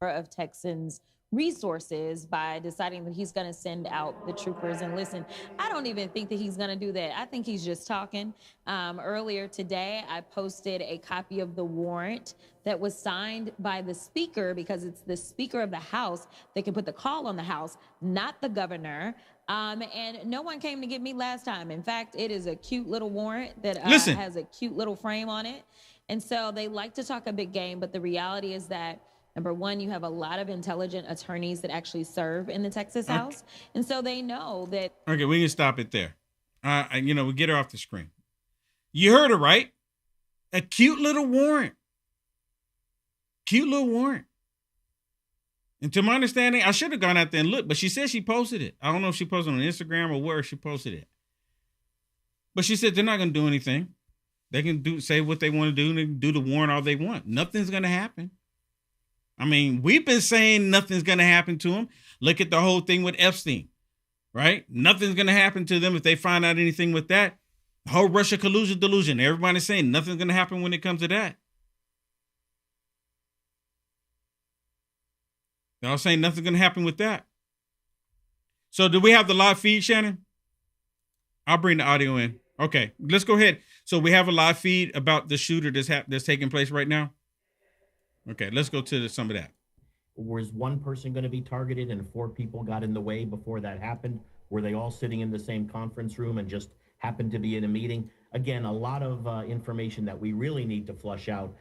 Of Texans' resources by deciding that he's going to send out the troopers. And listen, I don't even think that he's going to do that. I think he's just talking. Earlier today, I posted a copy of the warrant that was signed by the speaker, because it's the speaker of the House that can put the call on the House, not the governor. And no one came to get me last time. In fact, it is a cute little warrant that has a cute little frame on it. And so they like to talk a big game, but the reality is that, number one, you have a lot of intelligent attorneys that actually serve in the Texas House. And so they know that. Okay,
we can stop it there. We get her off the screen. You heard her, right? A cute little warrant. Cute little warrant. And to my understanding, I should have gone out there and looked, but she said she posted it. I don't know if she posted it on Instagram or where she posted it. But she said they're not going to do anything. They can say what they want to do and do the warrant all they want. Nothing's going to happen. I mean, we've been saying nothing's going to happen to them. Look at the whole thing with Epstein, right? Nothing's going to happen to them if they find out anything with that. The whole Russia collusion delusion. Everybody's saying nothing's going to happen when it comes to that. They're all saying nothing's going to happen with that. So do we have the live feed, Shannon? I'll bring the audio in. Okay, let's go ahead. So we have a live feed about the shooter that's taking place right now. Okay, let's go to some of that.
Was one person going to be targeted and 4 people got in the way before that happened? Were they all sitting in the same conference room and just happened to be in a meeting? Again, a lot of information that we really need to flush out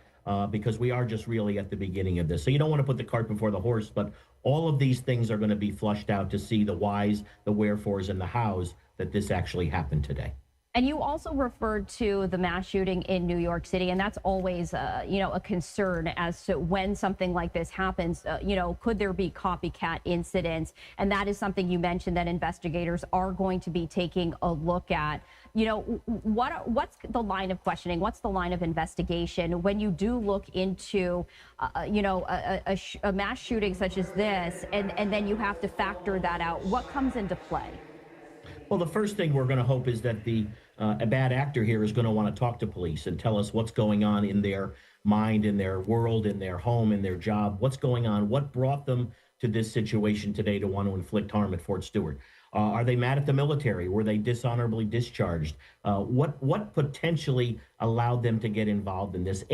because we are just really at the beginning of this. So you don't want to put the cart before the horse, but all of these things are going to be flushed out to see the whys, the wherefores, and the hows that this actually happened today.
And you also referred to the mass shooting in New York City, and that's always, a concern as to when something like this happens. Could there be copycat incidents? And that is something you mentioned that investigators are going to be taking a look at. What's the line of questioning? What's the line of investigation when you do look into, a mass shooting such as this, and then you have to factor that out? What comes into play?
Well, the first thing we're going to hope is that a bad actor here is going to want to talk to police and tell us what's going on in their mind, in their world, in their home, in their job. What's going on? What brought them to this situation today to want to inflict harm at Fort Stewart? Are they mad at the military? Were they dishonorably discharged? What potentially allowed them to get involved in this?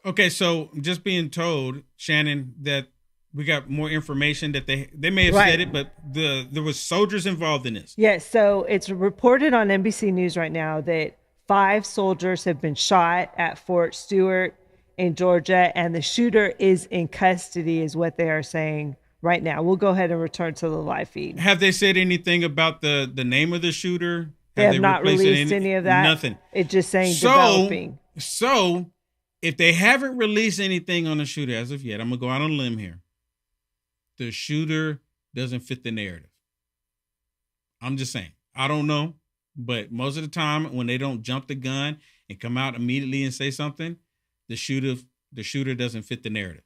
Okay, so just being told, Shannon, that we got more information that they may have said it, but there was soldiers involved in this.
Yes, so it's reported on NBC News right now that 5 soldiers have been shot at Fort Stewart in Georgia, and the shooter is in custody, is what they are saying right now. We'll go ahead and return to the live feed.
Have they said anything about the name of the shooter?
They have not released any of that.
Nothing.
It's just saying developing.
So if they haven't released anything on the shooter as of yet, I'm going to go out on a limb here. The shooter doesn't fit the narrative. I'm just saying. I don't know. But most of the time when they don't jump the gun and come out immediately and say something, the shooter doesn't fit the narrative.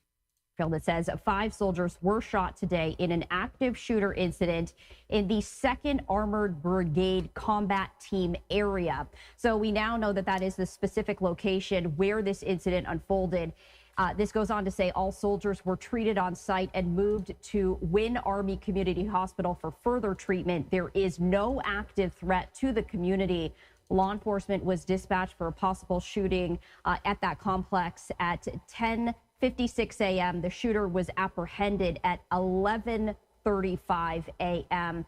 That says 5 soldiers were shot today in an active shooter incident in the 2nd Armored Brigade Combat Team area. So we now know that is the specific location where this incident unfolded. This goes on to say all soldiers were treated on site and moved to Wynn Army Community Hospital for further treatment. There is no active threat to the community. Law enforcement was dispatched for a possible shooting at that complex at 10:56 a.m. The shooter was apprehended at 11:35 a.m.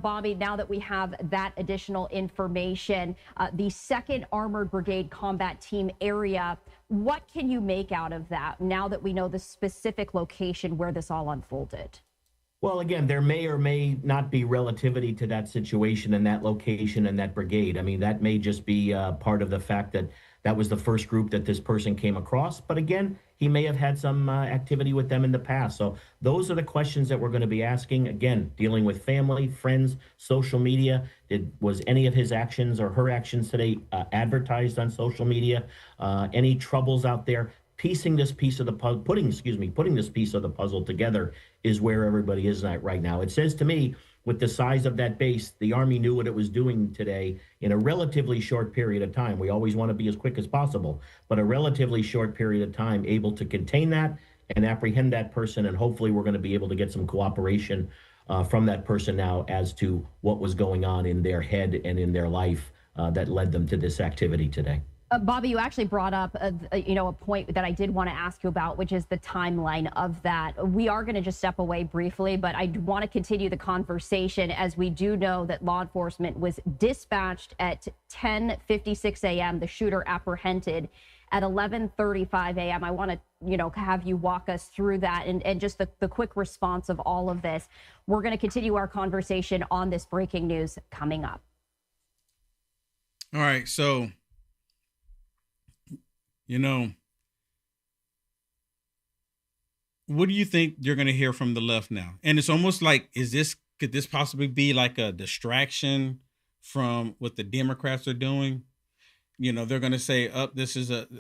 Bobby, now that we have that additional information, the 2nd Armored Brigade Combat Team area, what can you make out of that now that we know the specific location where this all unfolded?
Well, again, there may or may not be relativity to that situation and that location and that brigade. I mean, that may just be part of the fact that that was the first group that this person came across. But again, he may have had some activity with them in the past. So those are the questions that we're going to be asking. Again, dealing with family, friends, social media. Was any of his actions or her actions today advertised on social media? Any troubles out there? Piecing this piece of the puzzle, putting this piece of the puzzle together is where everybody is at right now. It says to me, with the size of that base, the Army knew what it was doing today in a relatively short period of time. We always want to be as quick as possible, but a relatively short period of time, able to contain that, and apprehend that person. And hopefully we're going to be able to get some cooperation from that person now as to what was going on in their head and in their life that led them to this activity today.
Bobby, you actually brought up a point that I did want to ask you about, which is the timeline of that. We are going to just step away briefly, but I want to continue the conversation, as we do know that law enforcement was dispatched at 10:56 a.m. The shooter apprehended at 11:35 a.m. I want to, have you walk us through that and just the quick response of all of this. We're going to continue our conversation on this breaking news coming up.
All right, so what do you think you're going to hear from the left now? And it's almost like, could this possibly be like a distraction from what the Democrats are doing? They're going to say,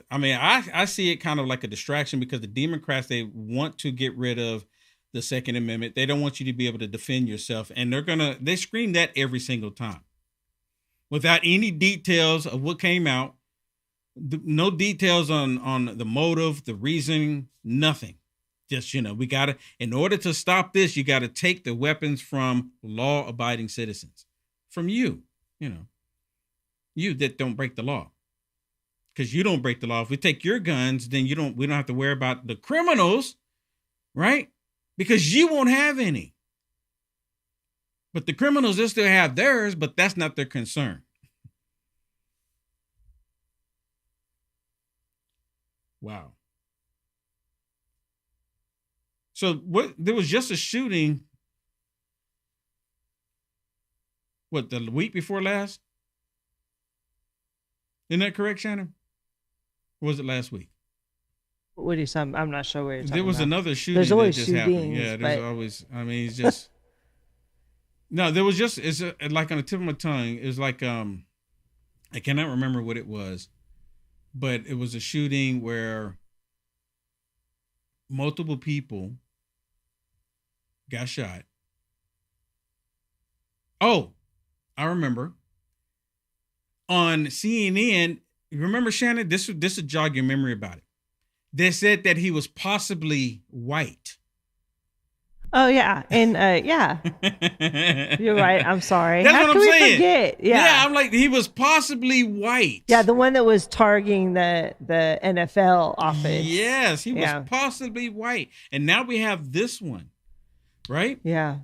I see it kind of like a distraction, because the Democrats, they want to get rid of the Second Amendment. They don't want you to be able to defend yourself. And they scream that every single time without any details of what came out. No details on the motive, the reasoning, nothing. Just, we got to, in order to stop this, you got to take the weapons from law-abiding citizens, from you that don't break the law. Because you don't break the law. If we take your guns, then we don't have to worry about the criminals, right? Because you won't have any. But the criminals, they'll still have theirs, but that's not their concern. Wow. So there was just a shooting, the week before last? Isn't that correct, Shannon? Or was it last week?
What are you saying? I'm not sure where you're talking
There was
about.
another shooting
There's always
that just happened. Yeah, there's always, it's just, no, there was just, it's like on the tip of my tongue. It was like, I cannot remember what it was. But it was a shooting where multiple people got shot. Oh, I remember. On CNN, remember, Shannon, this would jog your memory about it. They said that he was possibly white.
Oh, yeah. And yeah, you're right. I'm sorry.
That's
How
what
can
I'm
we
saying.
forget?
Yeah, I'm like, he was possibly white.
Yeah, the one that was targeting the NFL office.
Yes, he was possibly white. And now we have this one, right?
Yeah.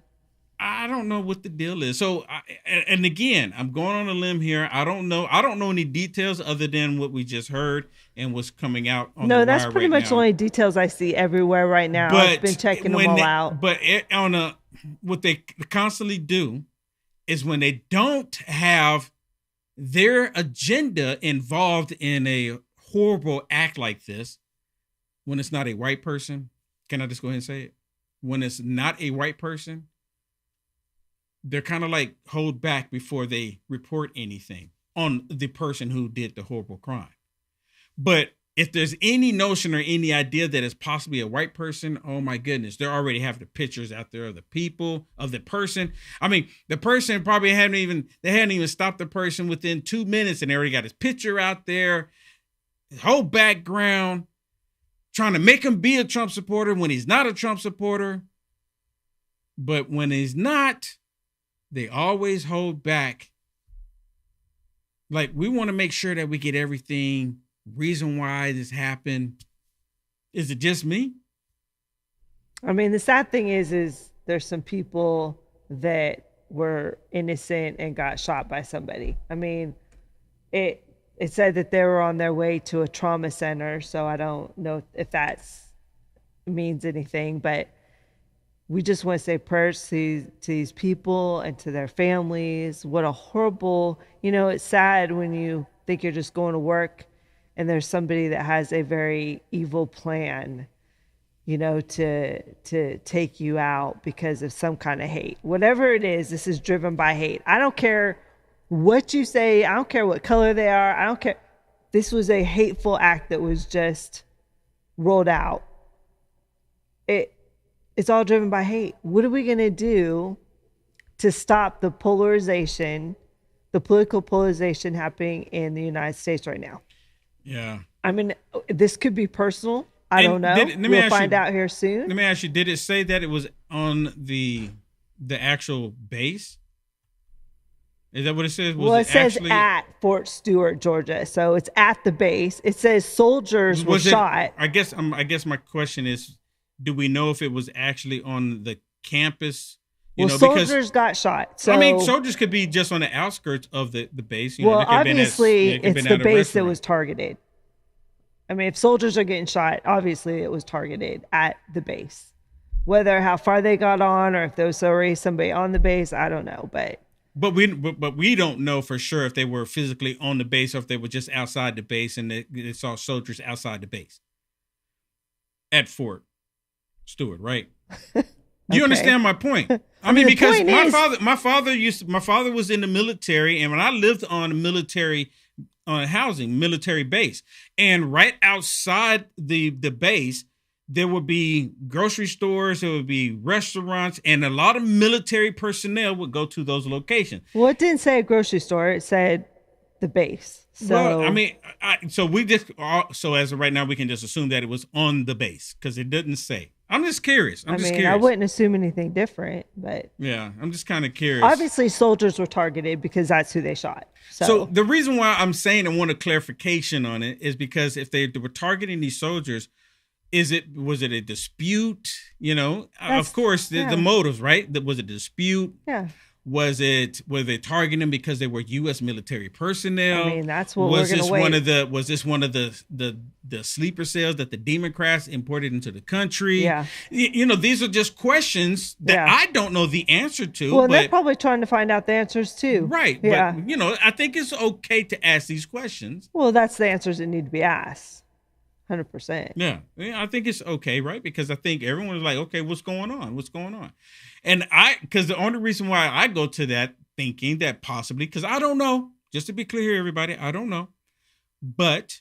I don't know what the deal is. So, and again, I'm going on a limb here. I don't know any details other than what we just heard and what's coming out on the wire.
No, that's pretty much the only details I see everywhere right now.
But
I've been checking them all out.
But what they constantly do is, when they don't have their agenda involved in a horrible act like this, when it's not a white person, can I just go ahead and say it? When it's not a white person, they're kind of like hold back before they report anything on the person who did the horrible crime. But if there's any notion or any idea that it's possibly a white person, oh my goodness, they already have the pictures out there of the people, of the person. I mean, the person probably hadn't even stopped the person within 2 minutes, and they already got his picture out there, his whole background, trying to make him be a Trump supporter when he's not a Trump supporter. But when he's not, they always hold back. Like, we want to make sure that we get everything, reason why this happened. Is it just me?
I mean, the sad thing is there's some people that were innocent and got shot by somebody. I mean, it said that they were on their way to a trauma center, so I don't know if that means anything, but we just want to say prayers to these people and to their families. What a horrible, it's sad when you think you're just going to work and there's somebody that has a very evil plan, to take you out because of some kind of hate. Whatever it is, this is driven by hate. I don't care what you say. I don't care what color they are. I don't care. This was a hateful act that was just rolled out. It's all driven by hate. What are we going to do to stop the polarization, the political polarization happening in the United States right now?
Yeah.
I mean, this could be personal. I don't know. We'll find out here soon.
Let me ask you, did it say that it was on the actual base? Is that what it says?
It says at Fort Stewart, Georgia. So it's at the base. It says soldiers were shot.
I guess my question is, do we know if it was actually on the campus?
Soldiers got shot. So,
I mean, soldiers could be just on the outskirts of the base.
Obviously, it's the base that was targeted. I mean, if soldiers are getting shot, obviously it was targeted at the base. Whether how far they got on or if there was already somebody on the base, I don't know. But
we don't know for sure if they were physically on the base or if they were just outside the base and they saw soldiers outside the base at Fort Stewart, right? You understand my point? I mean, because my father was in the military, and when I lived on a military military base, and right outside the base, there would be grocery stores, there would be restaurants, and a lot of military personnel would go to those locations.
Well, it didn't say a grocery store; it said the base. So,
well, I mean, so as of right now, we can just assume that it was on the base because it didn't say. I'm just curious.
I wouldn't assume anything different, but
yeah, I'm just kind of curious.
Obviously, soldiers were targeted because that's who they shot.
So the reason why I'm saying I want a clarification on it is because if they were targeting these soldiers, was it a dispute? Of course, the motives, right? Was it a dispute?
Yeah.
Were they targeting them because they were U.S. military personnel?
I mean, that's what we're going to wait.
Was this one of the sleeper cells that the Democrats imported into the country?
Yeah.
These are just questions that I don't know the answer to.
Well, they're probably trying to find out the answers too.
Right. Yeah. But, I think it's okay to ask these questions.
Well, that's the answers that need to be asked. 100%.
Yeah, I think it's okay, right? Because I think everyone is like, okay, what's going on? What's going on? And because the only reason why I go to that thinking that possibly, because I don't know, just to be clear here, everybody, I don't know. But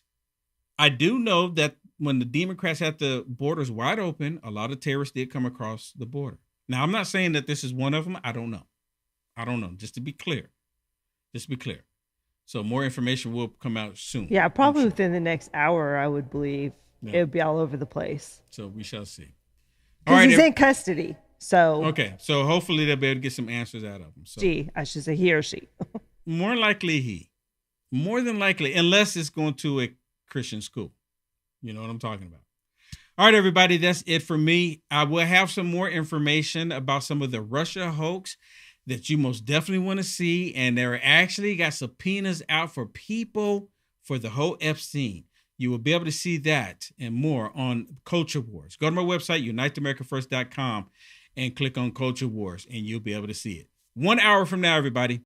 I do know that when the Democrats had the borders wide open, a lot of terrorists did come across the border. Now, I'm not saying that this is one of them. I don't know. Just to be clear. So more information will come out soon.
Yeah, probably within the next hour, I would believe. Yeah. It would be all over the place.
So we shall see.
Because he's in custody. So
okay. So hopefully they'll be able to get some answers out of him. So,
I should say he or she.
More likely he. More than likely, unless it's going to a Christian school. You know what I'm talking about. All right, everybody, that's it for me. I will have some more information about some of the Russia hoax that you most definitely want to see. And they're actually got subpoenas out for people for the whole Epstein. You will be able to see that and more on Culture Wars. Go to my website, uniteamericafirst.com, and click on Culture Wars, and you'll be able to see it. 1 hour from now, everybody.